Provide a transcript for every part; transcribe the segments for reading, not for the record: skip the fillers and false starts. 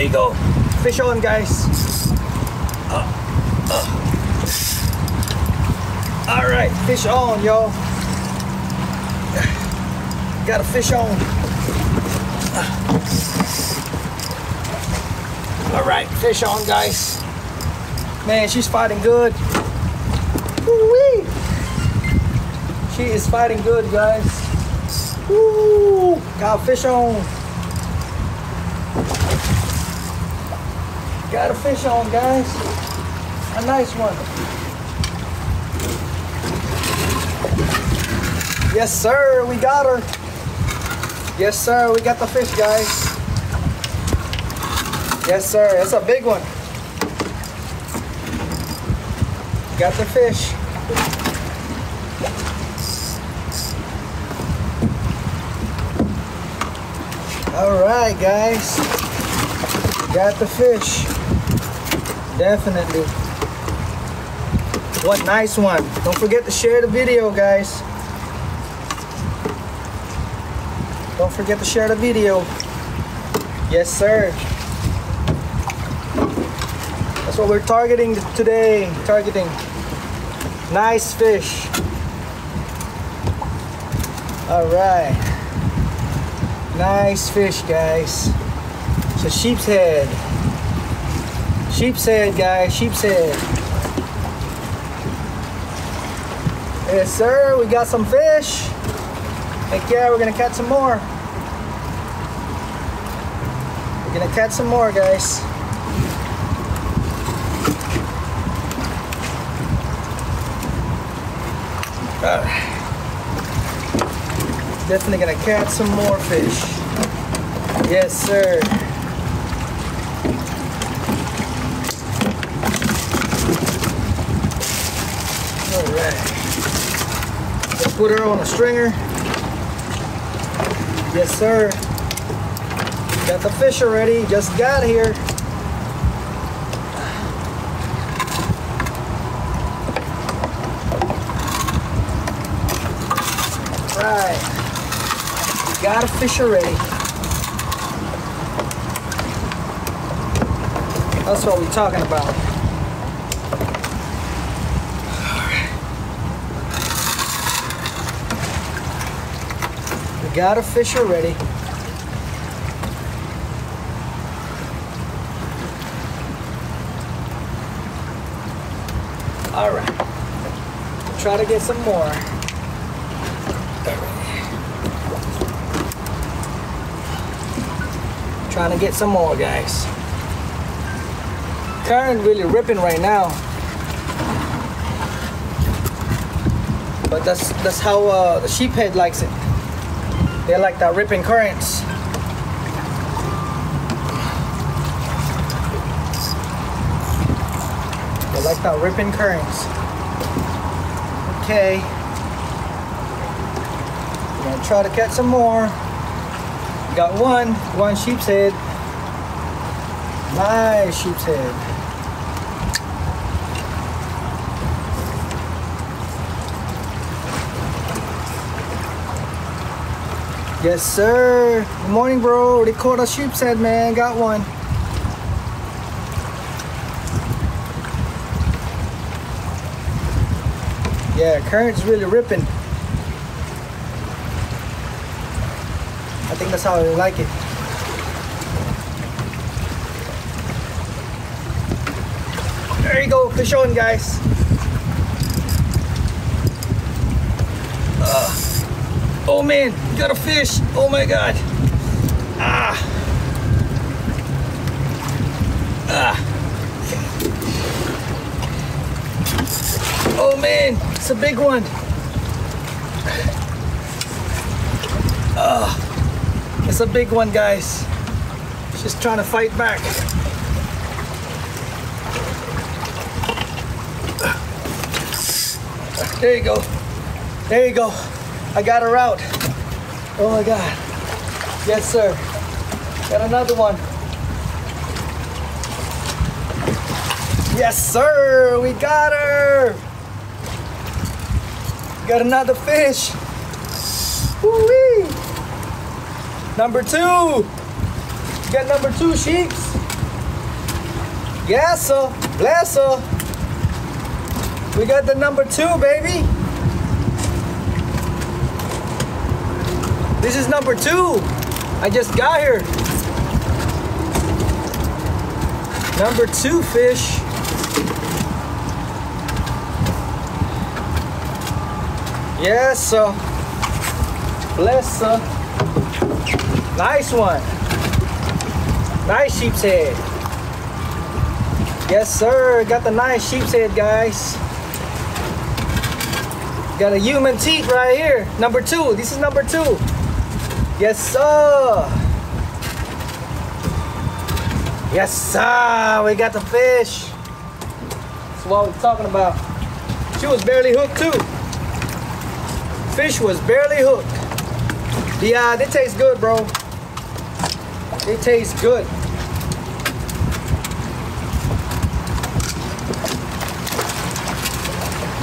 There you go. Fish on, guys. All right, fish on, y'all. Got a fish on. All right, fish on, guys. Man, she's fighting good. Woo-wee. She is fighting good, guys. Woo! Got a fish on. Got a fish on, guys. A nice one. Yes, sir. We got her. Yes, sir. We got the fish, guys. Yes, sir. That's a big one. Got the fish. All right, guys. Got the fish. Definitely. What nice one. Don't forget to share the video, guys. Don't forget to share the video. Yes, sir. That's what we're targeting today. Targeting nice fish. All right. Nice fish, guys. It's a sheep's head. Sheep's head, guys. Sheep's head. Yes, sir. We got some fish. Heck yeah, we're gonna catch some more. We're gonna catch some more, guys. Definitely gonna catch some more fish. Yes, sir. All right. Let's put her on a stringer. Yes, sir. Got the fish already. Just got here. Right. Got a fish already. That's what we're talking about. We got a fish already. All right. We'll try to get some more. Trying to get some more, guys. Current really ripping right now, but that's how the sheephead likes it. They like that ripping currents. They like that ripping currents. Okay, we're gonna try to catch some more. Got one sheep's head. Nice sheep's head. Yes, sir. Good morning, bro. They caught a sheep's head, man. Got one. Yeah, current's really ripping. I think that's how I like it. There you go, fish on, guys. Oh man, got a fish. Oh my god. Oh man, it's a big one. It's a big one, guys. She's trying to fight back. There you go. There you go. I got her out. Oh my god. Yes, sir. Got another one. Yes, sir. We got her. Got another fish. Woo-wee. Number two. Got number two, sheeps. Yes, sir. Bless her. We got the number 2, baby. This is number 2. I just got here. Number 2 fish. Yes, sir. Bless her. Nice one. Nice sheepshead. Yes, sir. Got the nice sheepshead, guys. Got a human teeth right here. Number 2. This is number 2. Yes, sir. Yes, sir. We got the fish. That's what we're talking about. She was barely hooked, too. Fish was barely hooked. Yeah, they taste good, bro. They taste good.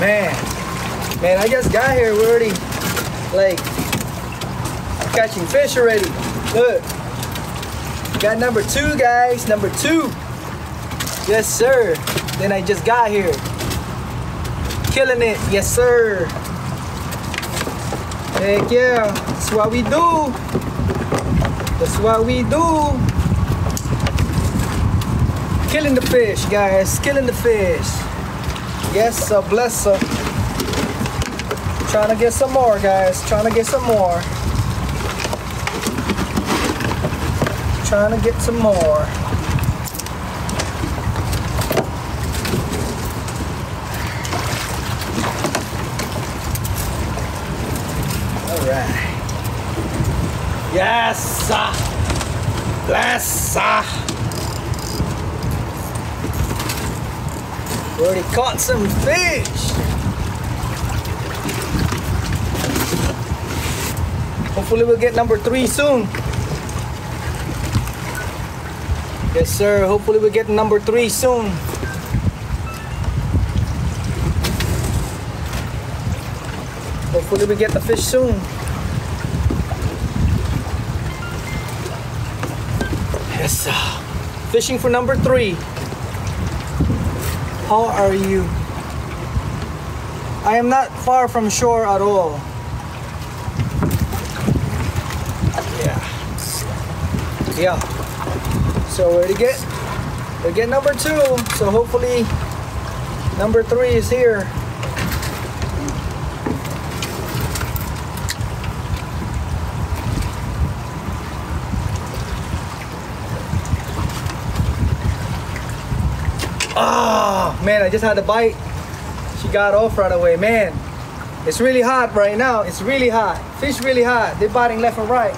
Man, I just got here. We're already like catching fish already. Look, got number 2, guys. Number 2. Yes, sir. Then I just got here. Killing it. Yes, sir. Heck yeah. That's what we do. That's what we do. Killing the fish, guys. Killing the fish. Yes, sir. Bless her. Trying to get some more, guys. Trying to get some more. Trying to get some more. All right. Yes, sir. Bless her. We already caught some fish. Hopefully we'll get number 3 soon. Yes, sir. Hopefully we'll get number 3 soon. Hopefully we get the fish soon. Yes, sir. Fishing for number 3. How are you? I am not far from shore at all. Yeah. So we're get number 2. So hopefully number 3 is here. Oh man, I just had a bite. She got off right away. Man, it's really hot right now. It's really hot. Fish really hot. They're biting left and right.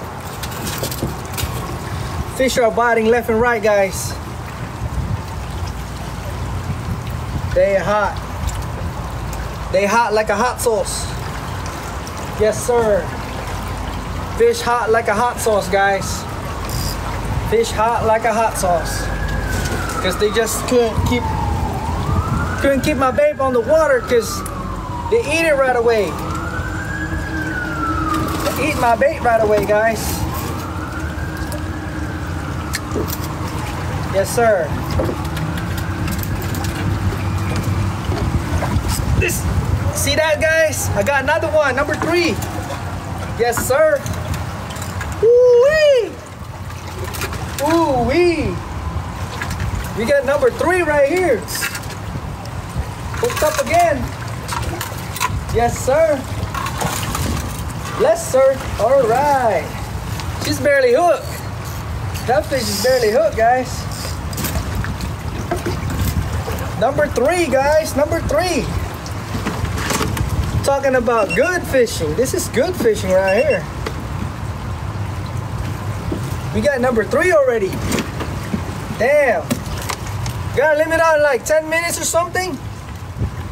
Fish are biting left and right, guys. They hot. They hot like a hot sauce. Yes, sir. Fish hot like a hot sauce, guys. Fish hot like a hot sauce. Because they just couldn't keep my bait on the water because they eat it right away. They eat my bait right away, guys. Yes, sir. See that, guys? I got another one, number 3. Yes, sir. Ooh-wee. Ooh-wee. We got number 3 right here. Hooked up again. Yes, sir. Bless her. All right. She's barely hooked. That fish is barely hooked, guys. Number 3, guys. Number 3. Talking about good fishing. This is good fishing right here. We got number 3 already. Damn. Gotta limit out like 10 minutes or something.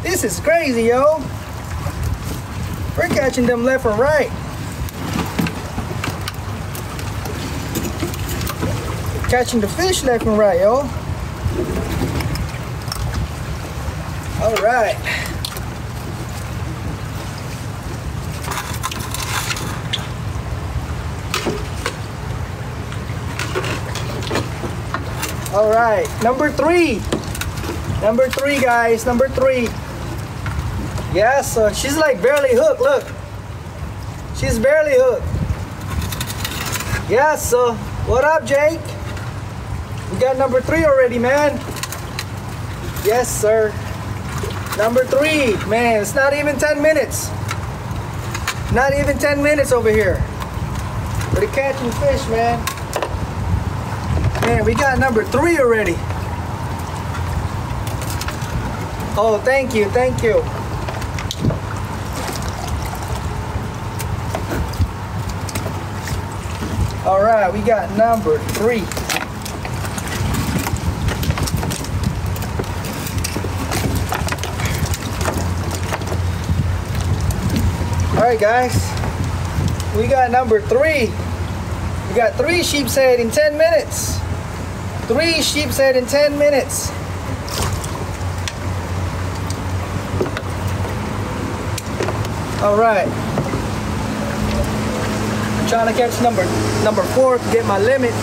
This is crazy, yo. We're catching them left and right. Catching the fish left and right, yo. All right. All right, number 3. Number 3, guys. Number 3. Yes, she's like barely hooked. Look. She's barely hooked. Yes, what up, Jake? We got number 3 already, man. Yes, sir. Number 3. Man, it's not even 10 minutes. Not even 10 minutes over here. We're catching fish, man. Man, we got number 3 already. Oh, thank you, thank you. All right, we got number 3. All right, guys, we got number 3. We got 3 sheepshead in 10 minutes. 3 sheepshead in 10 minutes. All right. I'm trying to catch number 4 to get my limit.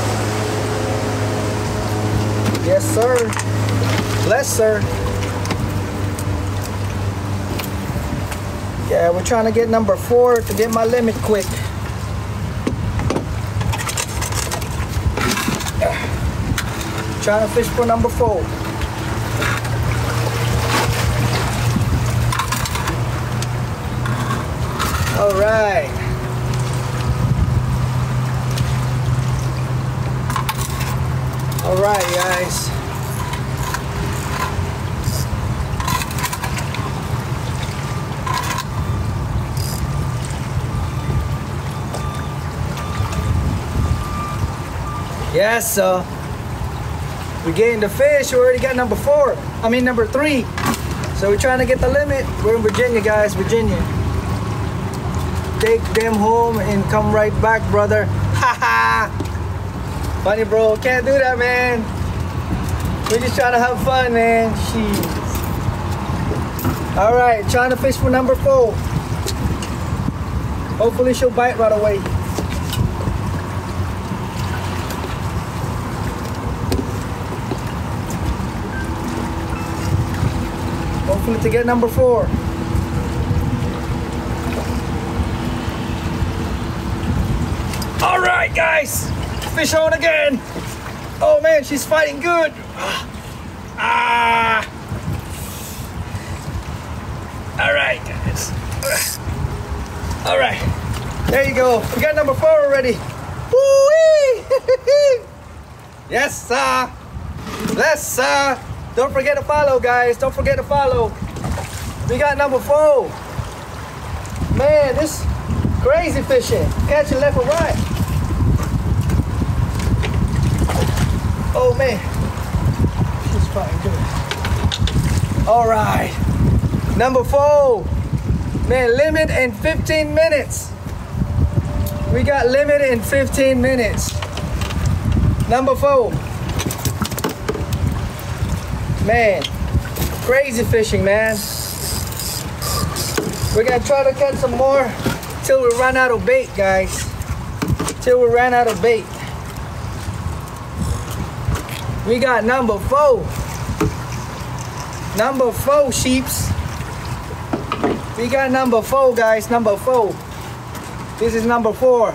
Yes, sir. Bless, sir. Yeah, we're trying to get number 4 to get my limit quick. Trying to fish for number 4. All right. All right, guys. Yes, sir. We're getting the fish. We already got number 4. I mean number 3. So we're trying to get the limit. We're in Virginia, guys. Virginia. Take them home and come right back, brother. Haha. Funny, bro. Can't do that, man. We're just trying to have fun, man. Jeez. All right, trying to fish for number 4. Hopefully she'll bite right away. Hopefully to get number 4. All right, guys, fish on again. Oh man, she's fighting good. Ah. All right, guys. All right, there you go. We got number 4 already. Woo-wee! Yes, sir. Yes, sir. Don't forget to follow, guys. Don't forget to follow. We got number 4. Man, this crazy fishing. Catching left and right. Oh, man. She's fighting good. All right. Number 4. Man, limit in 15 minutes. We got limit in 15 minutes. Number 4. Man, crazy fishing, man. We're gonna try to catch some more till we run out of bait, guys. Till we run out of bait. We got number 4. Number 4, sheeps. We got number 4, guys. Number 4. This is number 4.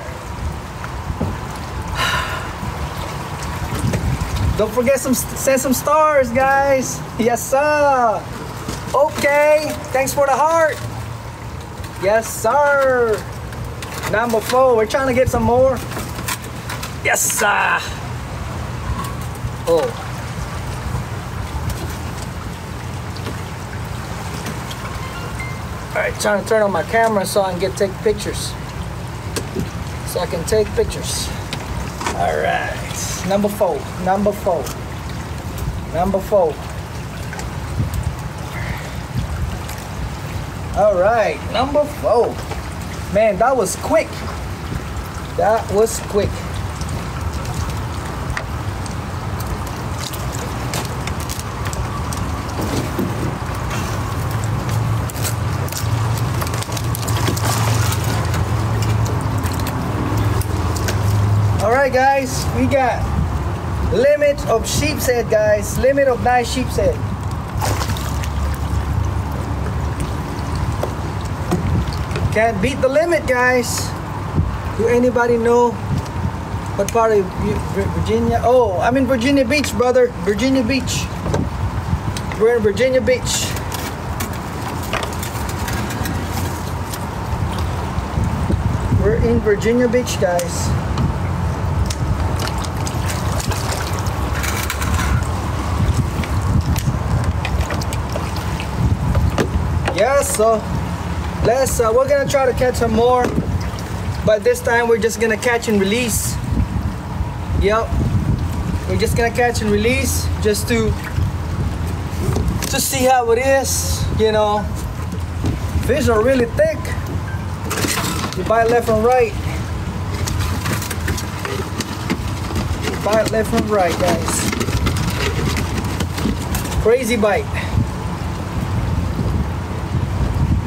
Don't forget send some stars, guys. Yes, sir. Okay. Thanks for the heart. Yes, sir. Number 4. We're trying to get some more. Yes, sir. Oh. All right, trying to turn on my camera so I can take pictures. So I can take pictures. All right. Number 4. Number 4. Number 4. All right. Number 4. Man, that was quick. That was quick. Alright guys, we got limit of sheepshead, guys. Limit of 9 sheepshead. Can't beat the limit, guys. Do anybody know what part of Virginia? Oh, I'm in Virginia Beach, brother. Virginia Beach. We're in Virginia Beach. We're in Virginia Beach, guys. Yes, so we're gonna try to catch some more, but this time we're just gonna catch and release. Yep, we're just gonna catch and release just to see how it is. You know, fish are really thick. You bite left and right. You bite left and right, guys. Crazy bite.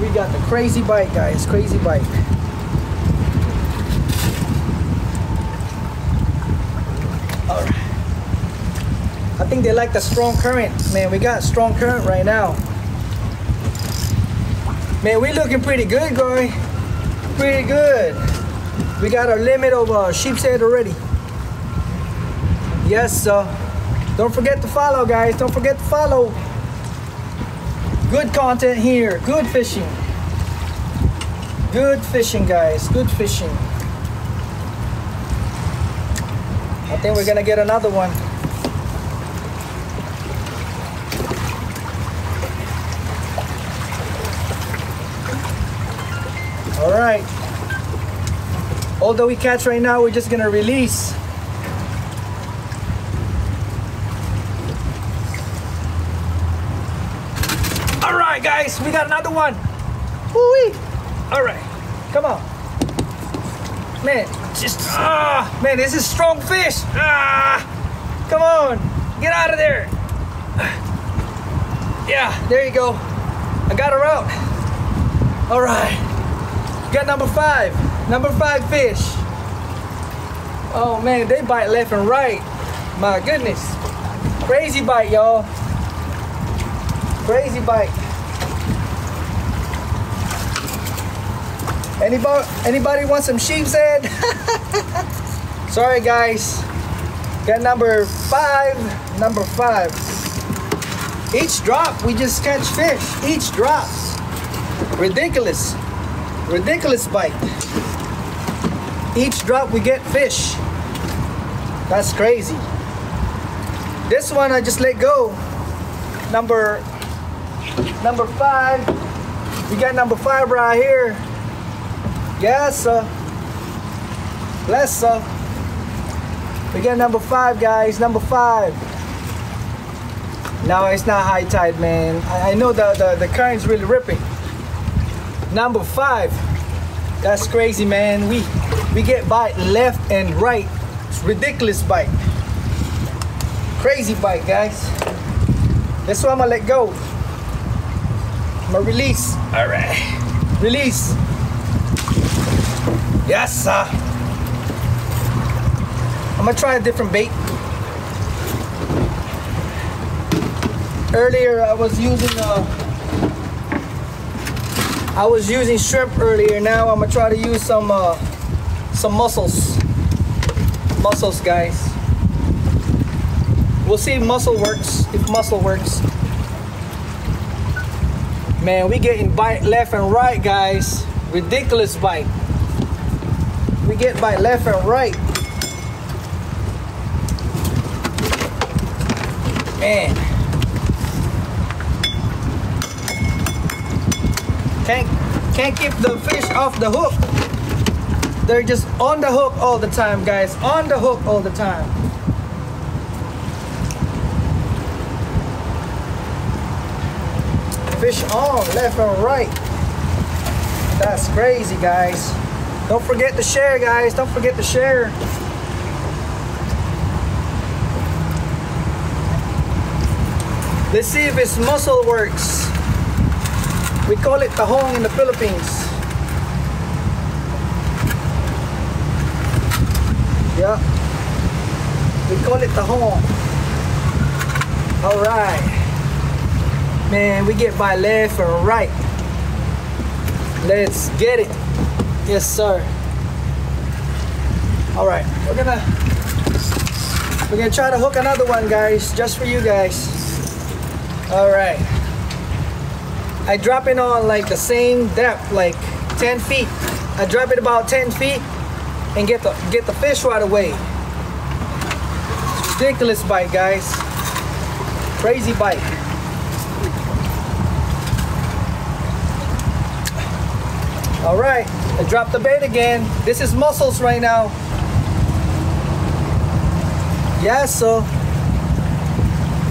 We got the crazy bite, guys. Crazy bite. Alright. I think they like the strong current. Man, we got strong current right now. Man, we looking pretty good, guy. Pretty good. We got our limit of sheepshead already. Yes, sir. Don't forget to follow, guys. Don't forget to follow. Good content here. Good fishing. Good fishing, guys. Good fishing. I think we're gonna get another one. All right. Although we catch right now, we're just gonna release. All right, guys, we got another one. Woo-wee. All right, come on. Man, man, this is strong fish. Come on, get out of there. Yeah, there you go. I got her out. All right, got number 5. Number 5 fish. Oh man, they bite left and right. My goodness. Crazy bite, y'all. Crazy bite. Anybody want some sheepshead? Sorry, guys. Got number 5. Number 5. Each drop, we just catch fish. Each drop. Ridiculous. Ridiculous bite. Each drop we get fish. That's crazy. This one I just let go. Number 5. We got number 5 right here. Yes, sir. Bless, sir. We got number 5, guys. Number 5. No, it's not high tide, man. I know the current's really ripping. Number 5. That's crazy, man. We get bite left and right. It's ridiculous bite. Crazy bite, guys. This one I'm gonna let go. I'm gonna release. All right. Release. Yes, sir. I'm gonna try a different bait. Earlier I was using shrimp earlier. Now I'm gonna try to use some mussels. Mussels, guys. We'll see if mussel works. If mussel works. Man, we getting bite left and right, guys. Ridiculous bite. We get bite left and right. Man. Can't keep the fish off the hook. They're just on the hook all the time, guys. On the hook all the time. Fish on left and right. That's crazy, guys. Don't forget to share, guys. Don't forget to share. Let's see if this mussel works. We call it tahong in the Philippines. Yeah. We call it tahong. All right. Man, we get by left or right. Let's get it. Yes, sir. All right, we're gonna try to hook another one, guys, just for you guys. All right. I drop it on like the same depth, like 10 feet. I drop it about 10 feet and get the fish right away. Ridiculous bite, guys. Crazy bite. All right, I dropped the bait again. This is mussels right now. Yeah, so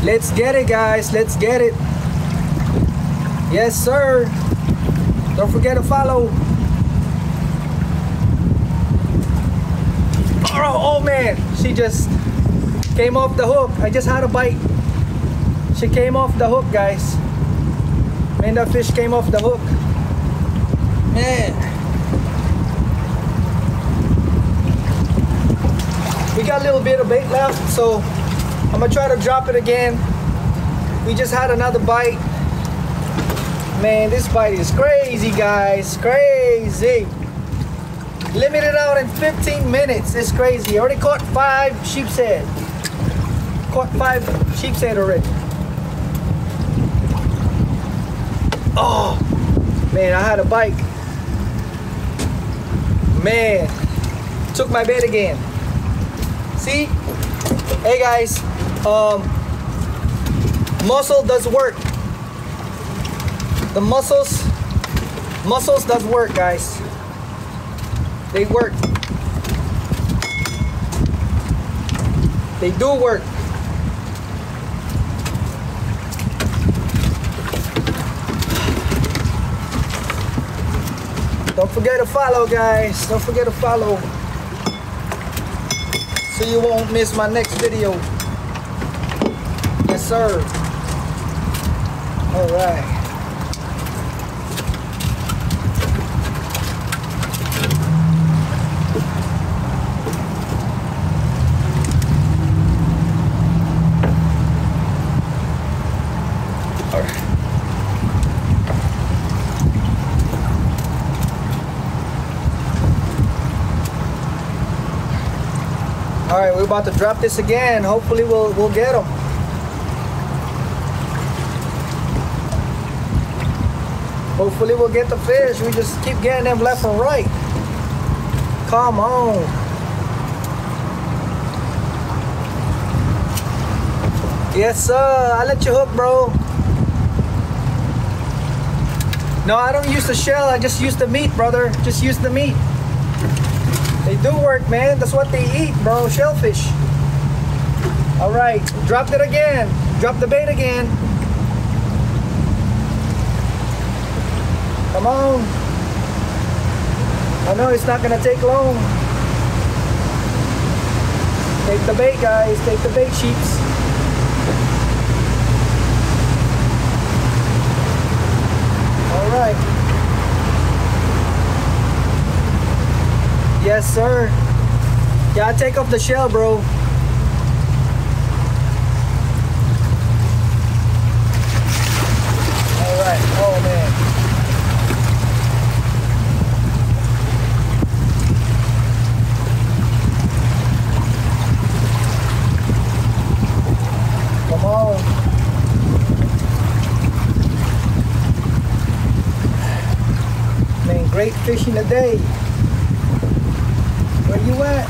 let's get it, guys. Let's get it. Yes, sir. Don't forget to follow. Oh man, she just came off the hook. I just had a bite. She came off the hook, guys. Man, that fish came off the hook. Man. We got a little bit of bait left, so I'm gonna try to drop it again. We just had another bite. Man, this bite is crazy, guys. Crazy. Limited out in 15 minutes. It's crazy. I already caught 5 sheepshead. Caught 5 sheepshead already. Oh, man, I had a bite. Man, took my bait again. See? Hey, guys. Mussel does work. The mussels does work, guys. They work. They do work. Don't forget to follow, guys. Don't forget to follow, so you won't miss my next video. Yes, sir. All right. All right, we're about to drop this again. Hopefully we'll get them. Hopefully we'll get the fish. We just keep getting them left and right. Come on. Yes, sir. I let you hook, bro. No, I don't use the shell. I just use the meat, brother. Just use the meat. They do work, man. That's what they eat, bro. Shellfish. All right. Dropped it again. Drop the bait again. Come on. I know it's not going to take long. Take the bait, guys. Take the bait, sheeps. All right. Yes, sir. Yeah, I take off the shell, bro. All right. Oh, man. Come on. Man, great fishing today. Where you at?